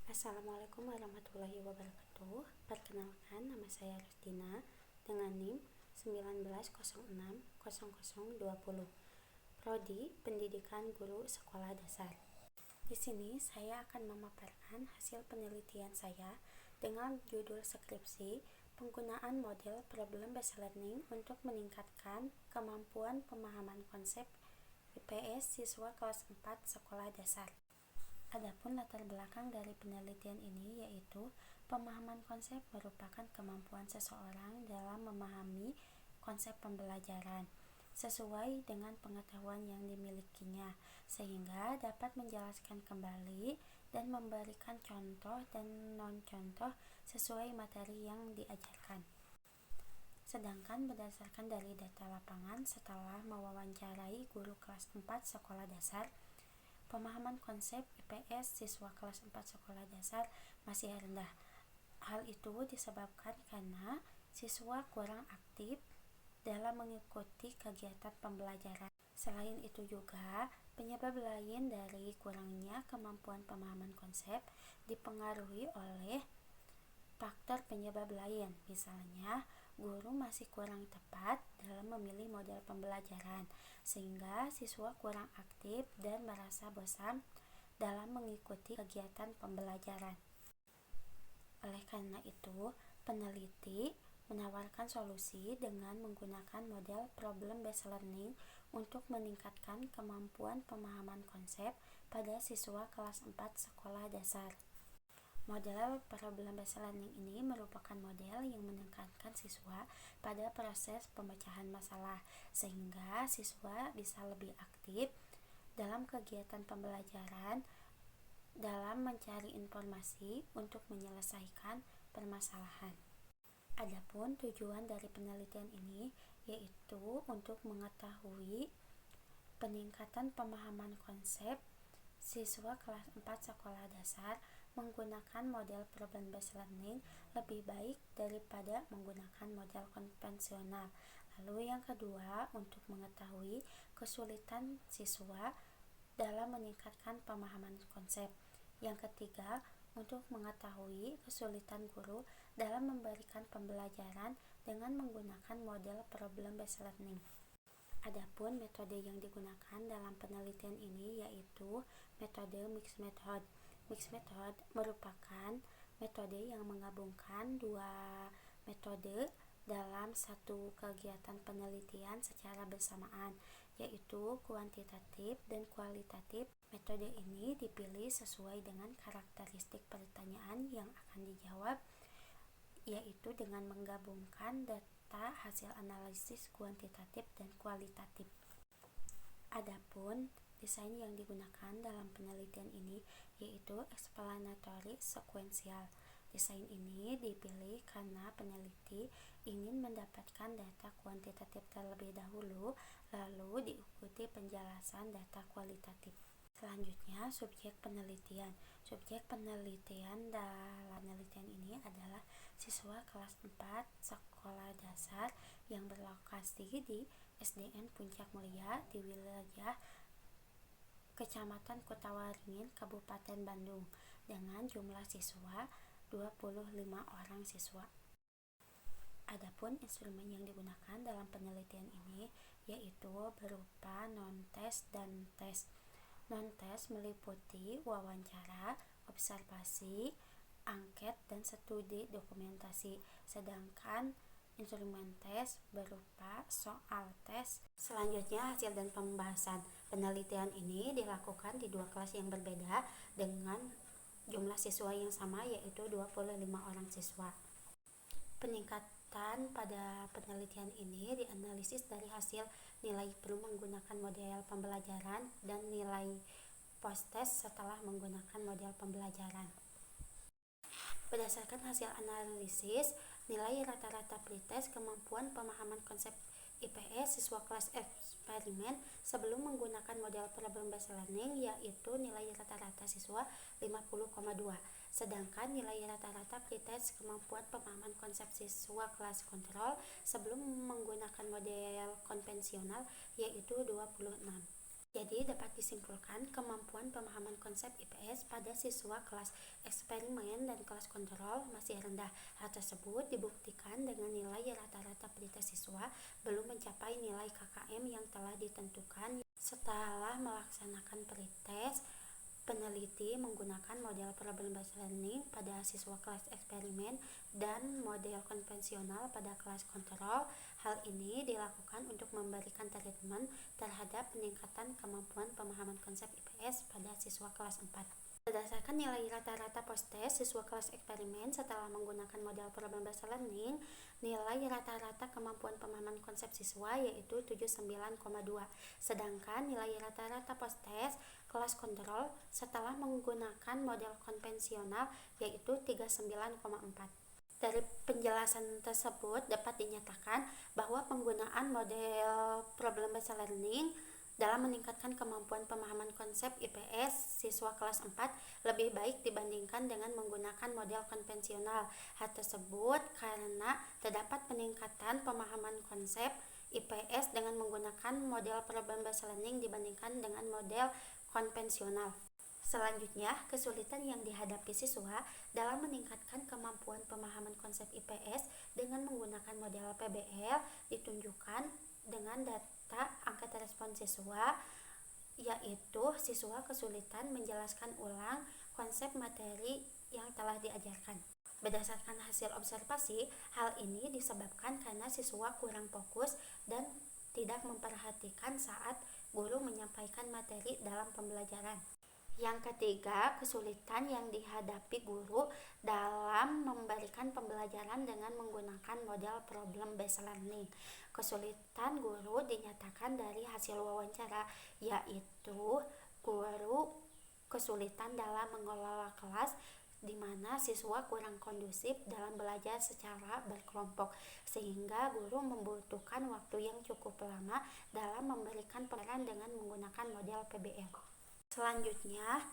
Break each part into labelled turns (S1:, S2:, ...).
S1: Assalamualaikum warahmatullahi wabarakatuh. Perkenalkan, nama saya Rusdina dengan NIM 19060020. Prodi Pendidikan Guru Sekolah Dasar. Di sini saya akan memaparkan hasil penelitian saya dengan judul skripsi penggunaan model problem based learning untuk meningkatkan kemampuan pemahaman konsep IPS siswa kelas 4 sekolah dasar. Adapun latar belakang dari penelitian ini yaitu pemahaman konsep merupakan kemampuan seseorang dalam memahami konsep pembelajaran sesuai dengan pengetahuan yang dimilikinya, sehingga dapat menjelaskan kembali dan memberikan contoh dan non-contoh sesuai materi yang diajarkan. Sedangkan berdasarkan dari data lapangan setelah mewawancarai guru kelas 4 sekolah dasar, pemahaman konsep IPS siswa kelas 4 sekolah dasar masih rendah. Hal itu disebabkan karena siswa kurang aktif dalam mengikuti kegiatan pembelajaran. Selain itu juga, penyebab lain dari kurangnya kemampuan pemahaman konsep dipengaruhi oleh faktor penyebab lain, misalnya guru masih kurang tepat dalam memilih model pembelajaran, sehingga siswa kurang aktif dan merasa bosan dalam mengikuti kegiatan pembelajaran. Oleh karena itu, peneliti menawarkan solusi dengan menggunakan model problem based learning untuk meningkatkan kemampuan pemahaman konsep pada siswa kelas 4 sekolah dasar. Model problem based learning ini merupakan model yang menekankan siswa pada proses pemecahan masalah, sehingga siswa bisa lebih aktif dalam kegiatan pembelajaran dalam mencari informasi untuk menyelesaikan permasalahan. Adapun tujuan dari penelitian ini yaitu untuk mengetahui peningkatan pemahaman konsep siswa kelas 4 sekolah dasar menggunakan model problem based learning lebih baik daripada menggunakan model konvensional. Lalu yang kedua, untuk mengetahui kesulitan siswa dalam meningkatkan pemahaman konsep. Yang ketiga, untuk mengetahui kesulitan guru dalam memberikan pembelajaran dengan menggunakan model problem based learning. Adapun metode yang digunakan dalam penelitian ini yaitu metode mixed method. Mixed method merupakan metode yang menggabungkan dua metode dalam satu kegiatan penelitian secara bersamaan, yaitu kuantitatif dan kualitatif. Metode ini dipilih sesuai dengan karakteristik pertanyaan yang akan dijawab, yaitu dengan menggabungkan data hasil analisis kuantitatif dan kualitatif. Adapun desain yang digunakan dalam penelitian ini yaitu explanatory sequential. Desain ini dipilih karena peneliti ingin mendapatkan data kuantitatif terlebih dahulu, lalu diikuti penjelasan data kualitatif. Selanjutnya, subjek penelitian. Subjek penelitian dalam penelitian ini adalah siswa kelas 4 sekolah dasar yang berlokasi di SDN Puncak Mulia di wilayah Kecamatan Kutawaringin, Kabupaten Bandung, dengan jumlah siswa 25 orang siswa. Adapun instrumen yang digunakan dalam penelitian ini yaitu berupa non-tes dan tes. Non-tes meliputi wawancara, observasi, angket, dan studi dokumentasi, sedangkan instrumen tes berupa soal tes. Selanjutnya, hasil dan pembahasan. Penelitian ini dilakukan di dua kelas yang berbeda dengan jumlah siswa yang sama yaitu 25 orang siswa. Peningkatan pada penelitian ini dianalisis dari hasil nilai penuh menggunakan model pembelajaran dan nilai post-test setelah menggunakan model pembelajaran. Berdasarkan hasil analisis, nilai rata-rata pretest kemampuan pemahaman konsep IPS siswa kelas eksperimen sebelum menggunakan model problem based learning yaitu nilai rata-rata siswa 50,2. Sedangkan nilai rata-rata pretest kemampuan pemahaman konsep siswa kelas kontrol sebelum menggunakan model konvensional yaitu 26. Jadi dapat disimpulkan kemampuan pemahaman konsep IPS pada siswa kelas eksperimen dan kelas kontrol masih rendah. Hal tersebut dibuktikan dengan nilai rata-rata pretest siswa belum mencapai nilai KKM yang telah ditentukan. Setelah melaksanakan pretest, peneliti menggunakan model problem-based learning pada siswa kelas eksperimen dan model konvensional pada kelas kontrol. Hal ini dilakukan untuk memberikan treatment terhadap peningkatan kemampuan pemahaman konsep IPS pada siswa kelas 4. Berdasarkan nilai rata-rata post-test siswa kelas eksperimen setelah menggunakan model problem-based learning, nilai rata-rata kemampuan pemahaman konsep siswa yaitu 79,2. Sedangkan nilai rata-rata post-test kelas kontrol setelah menggunakan model konvensional yaitu 39,4. Dari penjelasan tersebut dapat dinyatakan bahwa penggunaan model problem-based learning dalam meningkatkan kemampuan pemahaman konsep IPS siswa kelas 4 lebih baik dibandingkan dengan menggunakan model konvensional. Hal tersebut karena terdapat peningkatan pemahaman konsep IPS dengan menggunakan model problem-based learning dibandingkan dengan model konvensional. Selanjutnya, kesulitan yang dihadapi siswa dalam meningkatkan kemampuan pemahaman konsep IPS dengan menggunakan model PBL ditunjukkan dengan data angka respon siswa, yaitu siswa kesulitan menjelaskan ulang konsep materi yang telah diajarkan. Berdasarkan hasil observasi, hal ini disebabkan karena siswa kurang fokus dan tidak memperhatikan saat guru menyampaikan materi dalam pembelajaran. Yang ketiga, kesulitan yang dihadapi guru dalam memberikan pembelajaran dengan menggunakan model problem-based learning. Kesulitan guru dinyatakan dari hasil wawancara, yaitu guru kesulitan dalam mengelola kelas di mana siswa kurang kondusif dalam belajar secara berkelompok, sehingga guru membutuhkan waktu yang cukup lama dalam memberikan pembelajaran dengan menggunakan model PBL. Selanjutnya,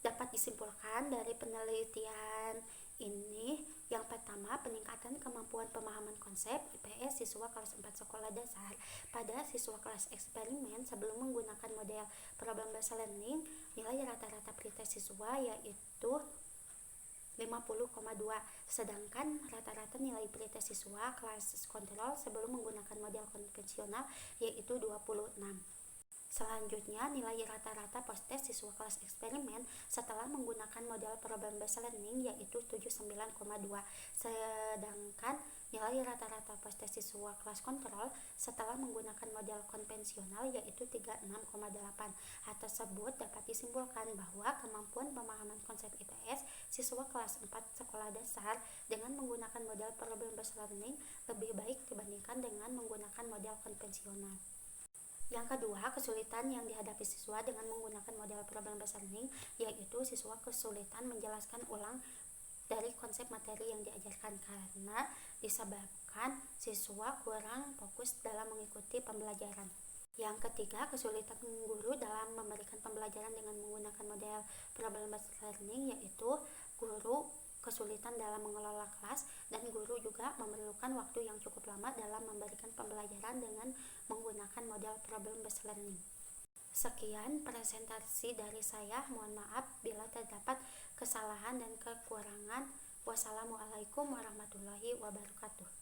S1: dapat disimpulkan dari penelitian ini, yang pertama, peningkatan kemampuan pemahaman konsep IPS siswa kelas 4 sekolah dasar pada siswa kelas eksperimen sebelum menggunakan model problem-based learning, nilai rata-rata pretest siswa yaitu 50,2, sedangkan rata-rata nilai pretest siswa kelas kontrol sebelum menggunakan model konvensional yaitu 26. Selanjutnya, nilai rata-rata post-test siswa kelas eksperimen setelah menggunakan model problem-based learning yaitu 79,2. Sedangkan nilai rata-rata post-test siswa kelas kontrol setelah menggunakan model konvensional yaitu 36,8. Hal tersebut dapat disimpulkan bahwa kemampuan pemahaman konsep IPS siswa kelas 4 sekolah dasar dengan menggunakan model problem-based learning lebih baik dibandingkan dengan menggunakan model konvensional. Yang kedua, kesulitan yang dihadapi siswa dengan menggunakan model problem-based learning yaitu siswa kesulitan menjelaskan ulang dari konsep materi yang diajarkan karena disebabkan siswa kurang fokus dalam mengikuti pembelajaran. Yang ketiga, kesulitan guru dalam memberikan pembelajaran dengan menggunakan model problem-based learning yaitu guru kesulitan dalam mengelola kelas dan guru juga memerlukan waktu yang cukup lama dalam memberikan pembelajaran dengan menggunakan model problem-based learning. Sekian presentasi dari saya, mohon maaf bila terdapat kesalahan dan kekurangan. Wassalamualaikum warahmatullahi wabarakatuh.